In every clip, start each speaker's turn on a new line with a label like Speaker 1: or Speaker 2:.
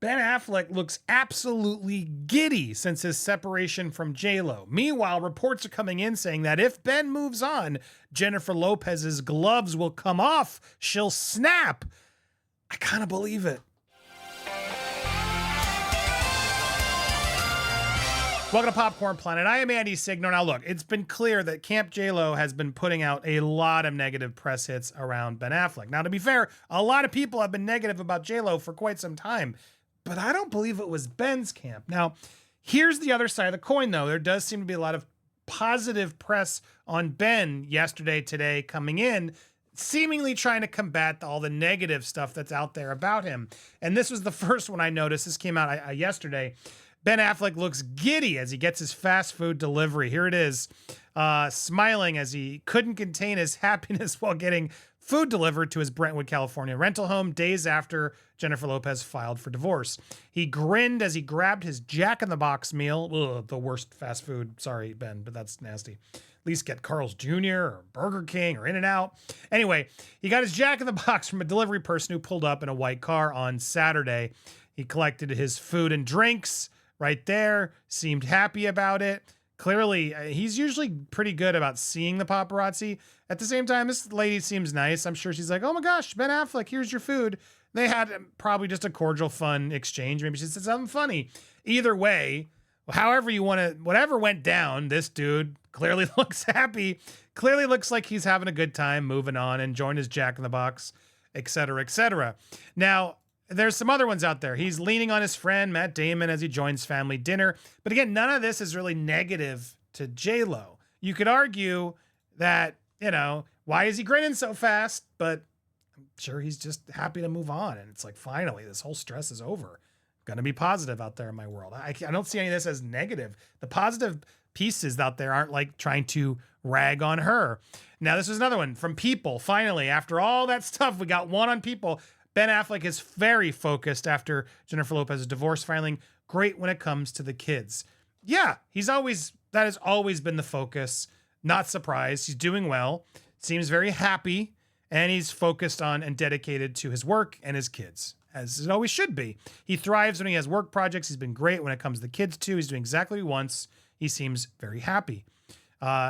Speaker 1: Ben Affleck looks absolutely giddy since his separation from JLO. Meanwhile, reports are coming in saying that if Ben moves on, Jennifer Lopez's gloves will come off. She'll snap. I kind of believe it. Welcome to Popcorn Planet. I am Andy Signor. Now look, it's been clear that Camp JLO has been putting out a lot of negative press hits around Ben Affleck. Now to be fair, a lot of people have been negative about JLO for quite some time, but I don't believe it was Ben's camp. Now, here's the other side of the coin though. There does seem to be a lot of positive press on Ben yesterday, today, coming in, seemingly trying to combat all the negative stuff that's out there about him. And this was the first one I noticed. This came out yesterday. Ben Affleck looks giddy as he gets his fast food delivery. Here it is, smiling as he couldn't contain his happiness while getting food delivered to his Brentwood, California rental home days after Jennifer Lopez filed for divorce. He grinned as he grabbed his Jack in the Box meal. Ugh, the worst fast food. Sorry, Ben, but that's nasty. At least get Carl's Jr. or Burger King or In-N-Out. Anyway, he got his Jack in the Box from a delivery person who pulled up in a white car on Saturday. He collected his food and drinks right there, seemed happy about it. Clearly, he's usually pretty good about seeing the paparazzi. At the same time, this lady seems nice. I'm sure she's like, oh my gosh, Ben Affleck, here's your food. They had probably just a cordial, fun exchange. Maybe she said something funny. Either way, however you want to, whatever went down, this dude clearly looks happy. Clearly looks like he's having a good time, moving on, enjoying his Jack in the Box, et cetera, et cetera. Now, there's some other ones out there. He's leaning on his friend, Matt Damon, as he joins family dinner. But again, none of this is really negative to JLo. You could argue that, you know, why is he grinning so fast? But I'm sure he's just happy to move on. And it's like, finally, this whole stress is over. Going to be positive out there in my world. I don't see any of this as negative. The positive pieces out there aren't like trying to rag on her. Now, this is another one from People. Finally, after all that stuff, we got one on People. Ben Affleck is very focused after Jennifer Lopez's divorce filing. Great when it comes to the kids. Yeah, that has always been the focus. Not surprised. He's doing well. Seems very happy. And he's focused on and dedicated to his work and his kids, as it always should be. He thrives when he has work projects. He's been great when it comes to the kids too. He's doing exactly what he wants. He seems very happy.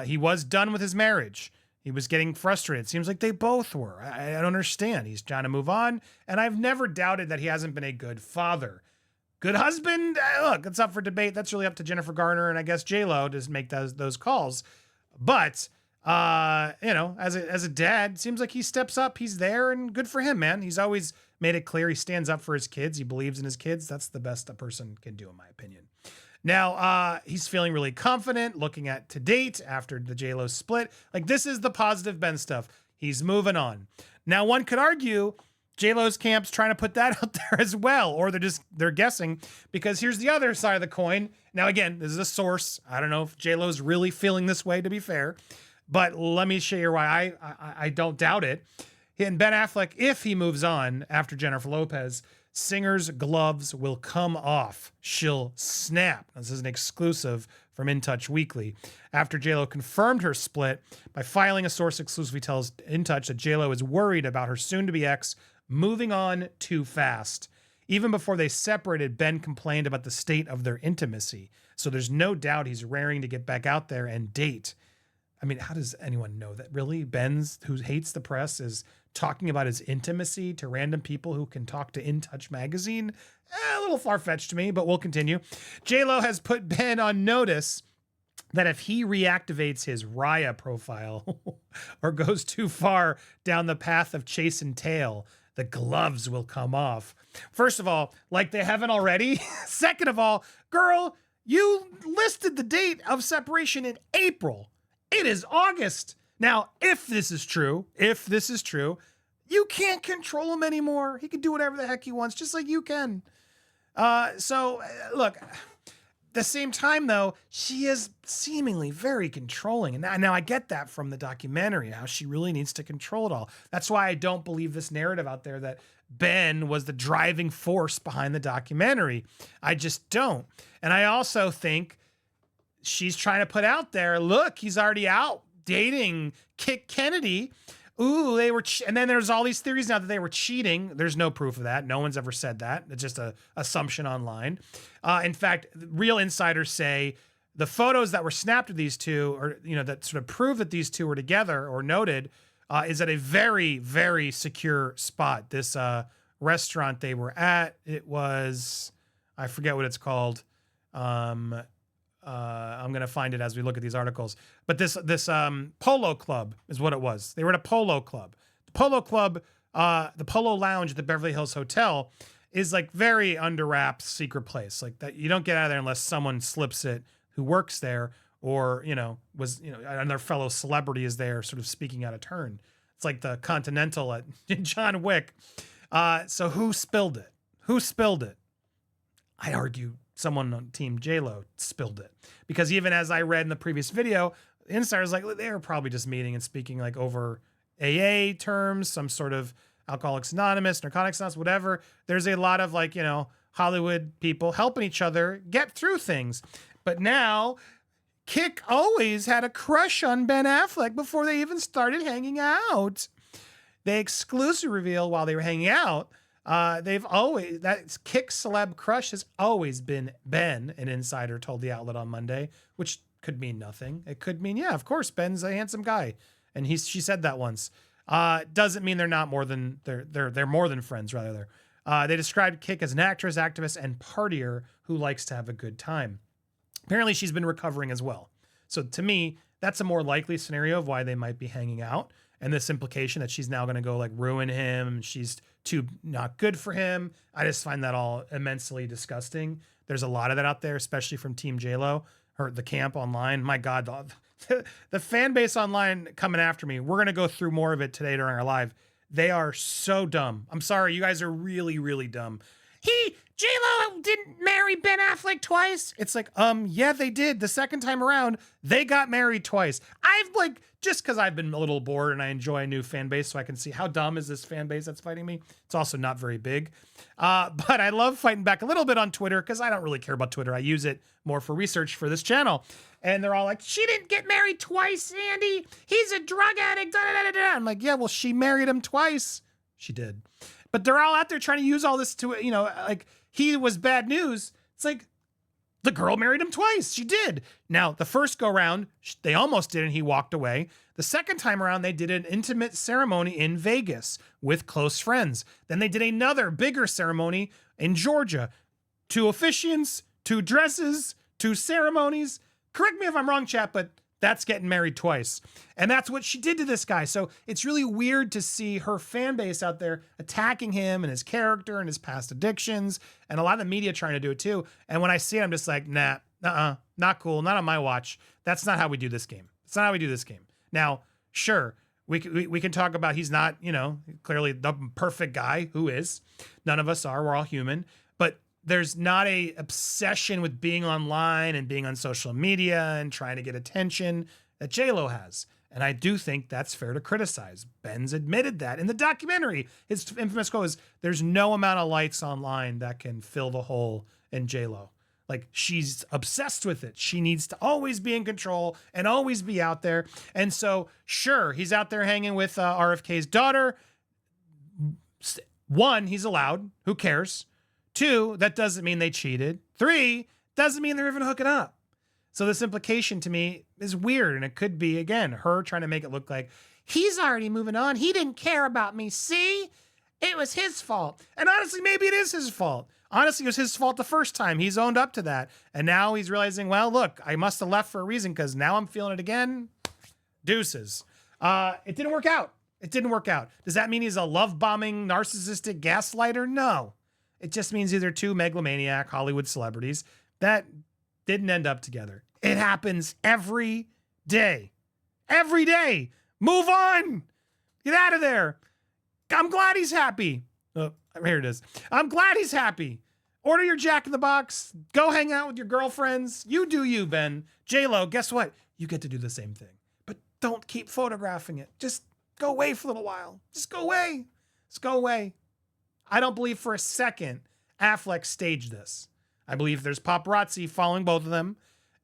Speaker 1: He was done with his marriage. He was getting frustrated. It seems like they both were. I don't understand. He's trying to move on. And I've never doubted that he hasn't been a good father. Good husband? Look, it's up for debate. That's really up to Jennifer Garner and I guess JLo to make those calls. But, you know, as a dad, seems like he steps up. He's there and good for him, man. He's always made it clear he stands up for his kids. He believes in his kids. That's the best a person can do, in my opinion. Now, he's feeling really confident looking at to date after the JLo split. Like, this is the positive Ben stuff. He's moving on. Now, one could argue JLo's camp's trying to put that out there as well, or they're guessing, because here's the other side of the coin. Now, again, this is a source. I don't know if JLo's really feeling this way, to be fair, but let me show you why I don't doubt it. And Ben Affleck, if he moves on after Jennifer Lopez, singer's gloves will come off. She'll snap. This is an exclusive from InTouch Weekly. After JLo confirmed her split by filing, a source exclusively tells InTouch that JLo is worried about her soon-to-be ex moving on too fast. Even before they separated, Ben complained about the state of their intimacy. So there's no doubt he's raring to get back out there and date. I mean, how does anyone know that? Really? Ben's, who hates the press, is talking about his intimacy to random people who can talk to InTouch magazine? A little far-fetched to me, but we'll continue. JLo has put Ben on notice that if he reactivates his Raya profile or goes too far down the path of chase and tail, the gloves will come off. First of all, like they haven't already. Second of all, girl, you listed the date of separation in April. It is August. Now, if this is true, you can't control him anymore. He can do whatever the heck he wants, just like you can. Look, at the same time, though, she is seemingly very controlling. And now I get that from the documentary, how she really needs to control it all. That's why I don't believe this narrative out there that Ben was the driving force behind the documentary. I just don't. And I also think she's trying to put out there, look, he's already out dating Kit Kennedy. ooh, they were, and then there's all these theories now that they were cheating. There's no proof of that. No one's ever said that. It's just a assumption online. In fact, real insiders say the photos that were snapped of these two, or that sort of prove that these two were together or noted, is at a very, very secure spot. This restaurant they were at, it was, I forget what it's called. I'm going to find it as we look at these articles. But this polo club is what it was. They were at a polo club. The polo club, the Polo Lounge at the Beverly Hills Hotel is like very under wraps secret place. Like that, you don't get out of there unless someone slips it who works there, or, and their fellow celebrity is there sort of speaking out of turn. It's like the Continental at John Wick. So who spilled it? Who spilled it? I argue someone on Team JLO spilled it, because even as I read in the previous video, insiders like they were probably just meeting and speaking like over AA terms, some sort of Alcoholics Anonymous, Narcotics Anonymous, whatever. There's a lot of Hollywood people helping each other get through things. But now Kick always had a crush on Ben Affleck before they even started hanging out. They exclusive reveal while they were hanging out. That Kick celeb crush has always been Ben, an insider told the outlet on Monday, which could mean nothing. It could mean, yeah, of course, Ben's a handsome guy. And she said that once. Doesn't mean they're not more than, they're more than friends, rather. They described Kick as an actress, activist, and partier who likes to have a good time. Apparently she's been recovering as well. So to me, that's a more likely scenario of why they might be hanging out. And this implication that she's now going to go ruin him. She's too not good for him. I just find that all immensely disgusting. There's a lot of that out there, especially from Team JLO, or the camp online. My God, the fan base online coming after me. We're going to go through more of it today during our live. They are so dumb. I'm sorry. You guys are really, really dumb. JLo didn't marry Ben Affleck twice. It's like, yeah, they did. The second time around, they got married twice. Just because I've been a little bored and I enjoy a new fan base, so I can see how dumb is this fan base that's fighting me. It's also not very big. But I love fighting back a little bit on Twitter because I don't really care about Twitter. I use it more for research for this channel. And they're all like, she didn't get married twice, Andy. He's a drug addict. Da, da, da, da. I'm like, yeah, well, she married him twice. She did. But they're all out there trying to use all this to, he was bad news. It's like, the girl married him twice. She did. Now, the first go round, they almost did, and he walked away. The second time around, they did an intimate ceremony in Vegas with close friends. Then they did another bigger ceremony in Georgia. 2 officiants, 2 dresses, 2 ceremonies. Correct me if I'm wrong, chat, but that's getting married twice. And that's what she did to this guy. So it's really weird to see her fan base out there attacking him and his character and his past addictions, and a lot of the media trying to do it too. And when I see it, I'm just like, nah, not cool. Not on my watch. That's not how we do this game. It's not how we do this game. Now, sure, we can talk about he's not, clearly the perfect guy. Who is? None of us are. We're all human. But there's not a obsession with being online and being on social media and trying to get attention that JLo has. And I do think that's fair to criticize. Ben's admitted that in the documentary. His infamous quote is, there's no amount of likes online that can fill the hole in JLo. She's obsessed with it. She needs to always be in control and always be out there. And so, sure, he's out there hanging with RFK's daughter. 1, he's allowed. Who cares? 2, that doesn't mean they cheated. 3, doesn't mean they're even hooking up. So this implication to me is weird. And it could be, again, her trying to make it look like he's already moving on. He didn't care about me. See, it was his fault. And honestly, maybe it is his fault. Honestly, it was his fault the first time. He's owned up to that. And now he's realizing, well, look, I must have left for a reason because now I'm feeling it again. Deuces. It didn't work out. It didn't work out. Does that mean he's a love-bombing, narcissistic gaslighter? No. It just means these are 2 megalomaniac Hollywood celebrities that didn't end up together. It happens every day. Every day. Move on. Get out of there. I'm glad he's happy. Oh, here it is. I'm glad he's happy. Order your Jack in the Box. Go hang out with your girlfriends. You do you, Ben. JLo, guess what? You get to do the same thing. But don't keep photographing it. Just go away for a little while. Just go away. Just go away. I don't believe for a second Affleck staged this. I believe there's paparazzi following both of them,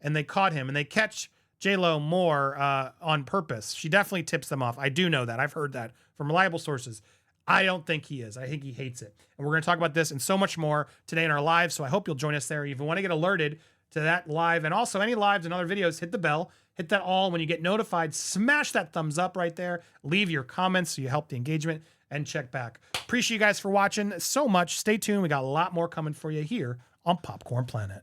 Speaker 1: and they caught him, and they catch JLO more on purpose. She definitely tips them off. I do know that. I've heard that from reliable sources. I don't think he is. I think he hates it. And we're going to talk about this and so much more today in our live. So I hope you'll join us there. If you want to get alerted to that live and also any lives and other videos, hit the bell, hit that all when you get notified, smash that thumbs up right there, leave your comments so you help the engagement and check back. Appreciate you guys for watching so much. Stay tuned. We got a lot more coming for you here on Popcorn Planet.